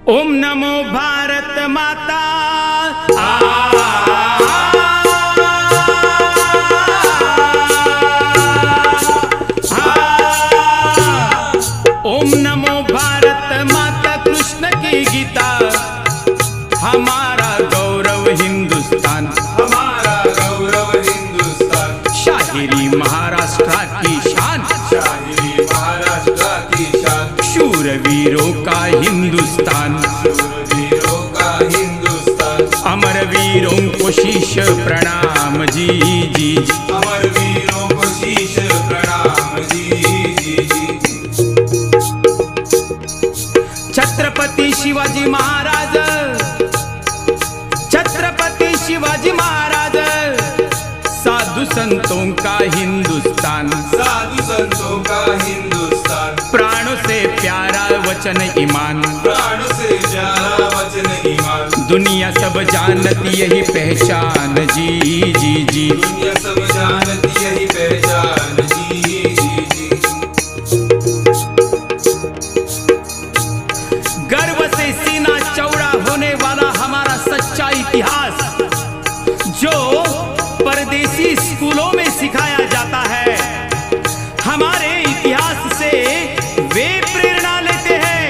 ओम नमो भारत माता। ओम नमो भारत माता कृष्ण की गीता। हमारा गौरव हिंदुस्तान, हमारा गौरव हिंदुस्तान। शाहिरी महाराष्ट्र की शान, शाहिरी महाराष्ट्र की शान। शूरवीरों का हिंदुस्तान, शूरवीरों का हिंदुस्तान। अमर वीरों को शीश प्रणाम जी जी। अमर वीरों को शीश प्रणाम जी जी। छत्रपति शिवाजी महाराज, छत्रपति शिवाजी महाराज, साधु संतों का हिंदुस्तान, साधु संतों का हिंदुस्तान। प्राणों से प्यारा वचन ईमान, प्राणों से प्यारा वचन ईमान। दुनिया सब जानती यही पहचान जी जी जी। दुनिया सब जानती यही पहचान जी जी जी। गर्व से सीना चौड़ा होने वाला हमारा सच्चा इतिहास, जो परदेसी स्कूलों में सिखाया जाता है, हमारे इतिहास से वे प्रेरणा लेते हैं।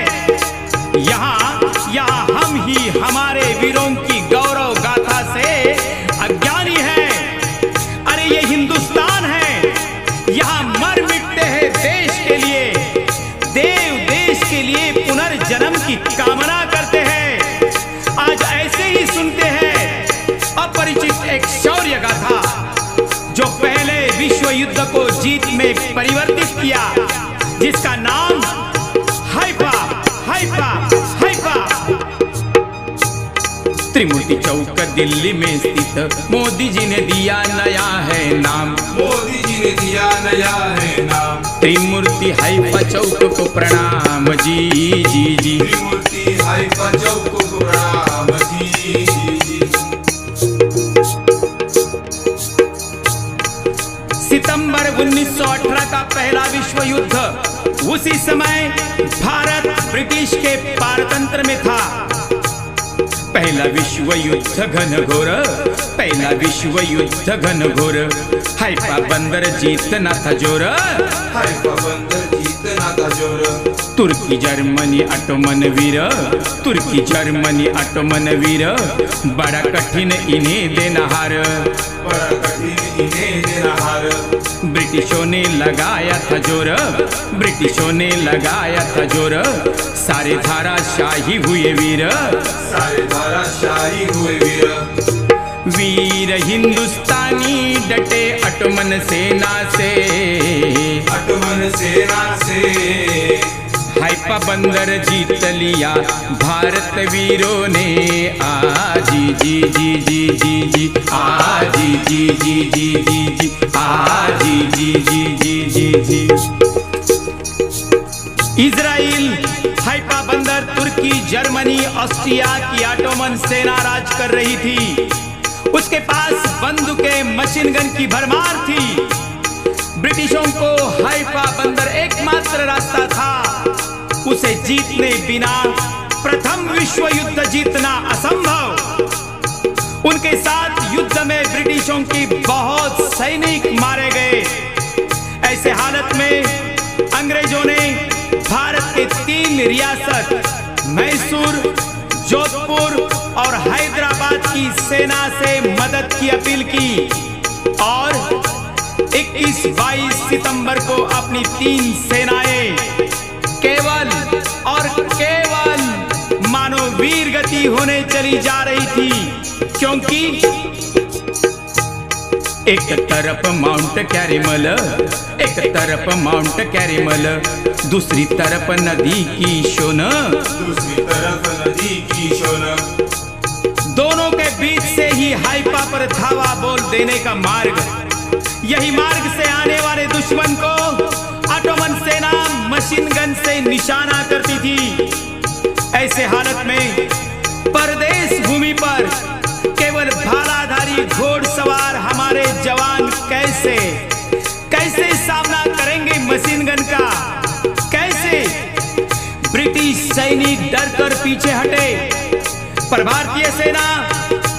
यहाँ हम ही हमारे वीरों की गौरव गाथा से अज्ञानी है। अरे ये हिंदुस्तान है, यहाँ मर मिटते हैं देश के लिए, देव देश के लिए पुनर्जन्म की कामना करते हैं। आज ऐसे ही सुनते हैं अपरिचित एक शौर्य गाथा, जो पहले विश्व युद्ध को जीत में परिवर्तित किया, जिसका नाम हाइफा हाइफा हाइफा। त्रिमूर्ति चौक दिल्ली में स्थित मोदी जी ने दिया नया है नाम, मोदी जी ने दिया नया है नाम। त्रिमूर्ति हाइफा चौक को प्रणाम जी जी जी। त्रिमूर्ति हाइफा चौक को प्रणाम जी जी जी। सितंबर 1918 का पहला विश्व युद्ध, उसी समय भारत ब्रिटिश के पारतंत्र में था। पहला विश्व युद्ध घनघोर, पहला विश्व युद्ध घनघोर, हाइफा बंदर जीतना था जोर, हाइफा बंदर जीतना था जोर। तुर्की जर्मनी ऑटोमन वीर, तुर्की जर्मनी ऑटोमन वीर, बड़ा कठिन इन्हें देना हार, बड़ा कठिन इन्हें देना हार। ब्रिटिशों ने लगाया था जोर, ब्रिटिशों ने लगाया था जोर, सारे धाराशाही हुए वीर, सारे धाराशाही हुए वीर। वीर हिंदुस्तानी डटे ऑटोमन सेना से, ऑटोमन सेना से। हाइफा बंदर जीत लिया भारत वीरों ने, आ जी जी जी जी जी जी, आ जी जी जी जी जी जी, आ जी जी जी जी जी जी। इजराइल, हाइफा बंदर, तुर्की, जर्मनी, ऑस्ट्रिया की ऑटोमन सेना राज कर रही थी। उसके पास बंदूकें, मशीन गन की भरमार थी। ब्रिटिशों को हाइफा बंदर एकमात्र रास्ता था, उसे जीतने बिना प्रथम विश्व युद्ध जीतना असंभव। उनके साथ युद्ध में ब्रिटिशों की बहुत सैनिक मारे गए। ऐसे हालत में अंग्रेजों ने भारत के 3 रियासत मैसूर, जोधपुर और हैदराबाद की सेना से मदद की अपील की और 21-22 सितंबर को अपनी 3 सेनाएं केवल और केवल मानो वीर गति होने चली जा रही थी, क्योंकि एक तरफ माउंट कैरिमल, एक तरफ माउंट कैरिमल, दूसरी तरफ नदी की शोन, दूसरी तरफ नदी की शोन। दोनों के बीच से ही हाइफा पर धावा बोल देने का मार्ग। यही मार्ग से आने वाले दुश्मन को ऑटोमन सेना मशीन गन से निशाना करती थी। ऐसे हालत में परदेश भूमि पर केवल भालाधारी घोड़सवार हमारे जवान कैसे कैसे सामना करेंगे मशीन गन का? कैसे? ब्रिटिश सैनिक डरकर पीछे हटे, पर भारतीय सेना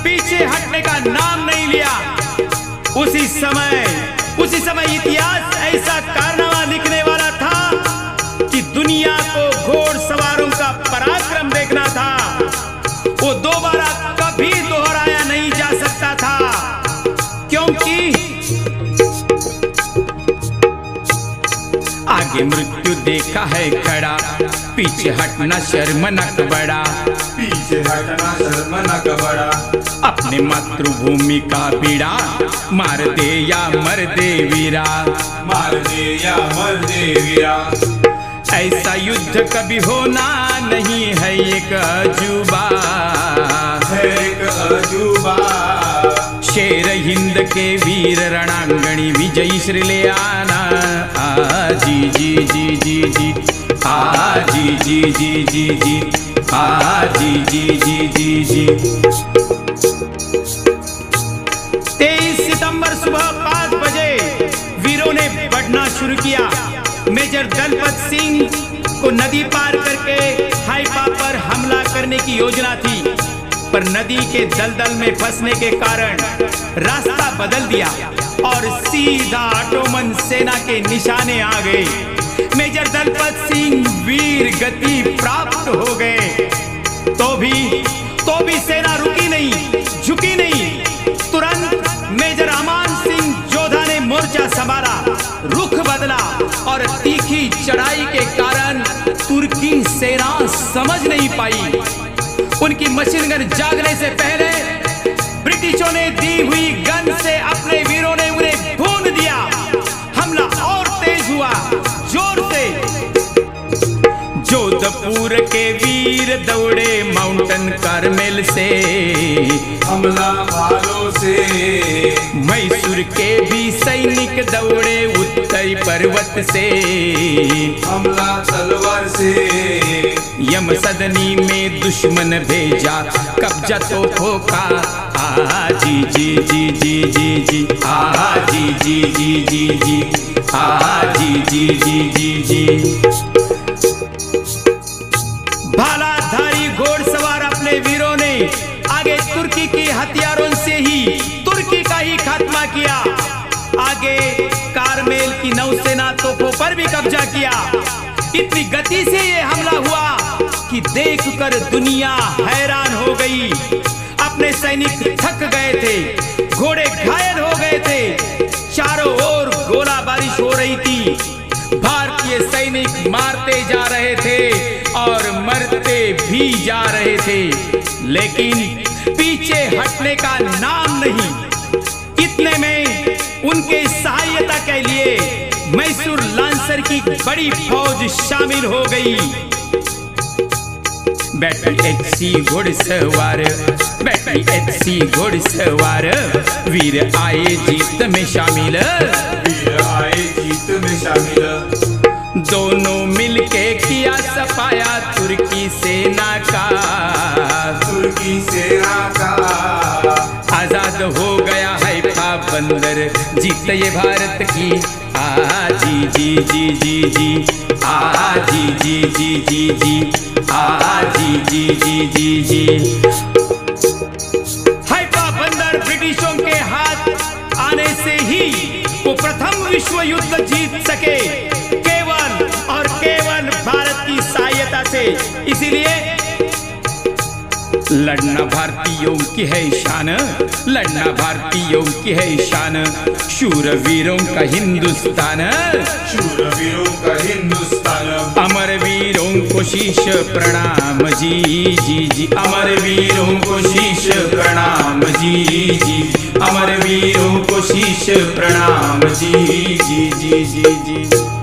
पीछे हटने का नाम नहीं लिया। उसी समय इतिहास ऐसा कारनामा लिखने वाला था कि दुनिया को घोड़सवारों का पराक्रम देखना था। वो दोबारा कभी दोहराया नहीं जा सकता था, क्योंकि आगे मृत्यु देखा है खड़ा, पीछे हटना शर्मनाक बड़ा। पीछे हटना शर्मनाक बड़ा। अपने मातृभूमि का बीड़ा मार दे या मर दे वीरा। मार दे या मर दे वीरा। ऐसा युद्ध कभी होना नहीं है एक अजूबा। है एक अजूबा। शेर हिंद के वीर रणांगणी विजयी श्री ले आना। जी जी जी जी जी जी जी जी जी जी जी जी जी जी जी। 23 सितंबर सुबह 5 बजे वीरों ने बढ़ना शुरू किया। मेजर दलपत सिंह को नदी पार करके हाइफा पर हमला करने की योजना थी, पर नदी के दलदल में फंसने के कारण रास्ता बदल दिया और सीधा ऑटोमन सेना के निशाने आ गए। मेजर दलपत सिंह वीर गति प्राप्त हो गए, तो भी सेना रुकी नहीं, झुकी नहीं। तुरंत मेजर अमान सिंह जोधा ने मोर्चा संभाला, रुख बदला और तीखी चढ़ाई के कारण तुर्की सेना समझ नहीं पाई। उनकी मशीन गन जागने से पहले ब्रिटिशों ने दी हुई गन से अपने वीरों ने उन्हें भून दिया। हमला और तेज हुआ, जोर से। जोधपुर के वीर दौड़े माउंटेन कार्मेल से, हमला भालों से। मैसूर के भी सैनिक दौड़े उत्तरी पर्वत से, हमला तलवार से। यम सदनी में दुश्मन भेजा कब्जा तोपों का। जी जी जी जी जी जी जी जी जी जी जी जी जी जी जी जी। भालाधारी घोड़सवार अपने वीरों ने आगे तुर्की के हथियारों से ही तुर्की का ही खात्मा किया। आगे कारमेल की नौसेना तोपों पर भी कब्जा किया। इतनी गति से ये हमला हुआ कि देखकर दुनिया हैरान हो गई। अपने सैनिक थक गए थे, घोड़े घायल हो गए थे, चारों ओर गोला बारिश हो रही थी। भारतीय सैनिक मारते जा रहे थे और मरते भी जा रहे थे, लेकिन पीछे हटने का नाम नहीं। इतने में उनके सहायता के लिए मैसूर लांसर की बड़ी फौज शामिल हो गई। बैटरी एचसी घोड़सवार, बैटरी एचसी घोड़सवार, वीर आए जीत में शामिल। वीर आए जीत में शामिल। दोनों मिलके किया सफाया तुर्की सेना का। तुर्की सेना का। आजाद हो गया हाइफा बंदर, जीत ये भारत की। जी जी जी जी जी जी जी जी जी जी जी जी जी जी। हाइफा बंदर ब्रिटिशों के हाथ आने से ही वो प्रथम विश्व युद्ध जीत सके, केवल और केवल भारत की सहायता से। इसीलिए लड़ना भारतीयों की है शान, लड़ना भारतीयों की है शान। शूरवीरों का हिंदुस्तान, शूरवीरों का हिंदुस्तान। अमर वीरों को शीश प्रणाम जी जी जी। अमर वीरों को शीश प्रणाम जी जी। अमर वीरों को शीश प्रणाम जी जी जी जी जी।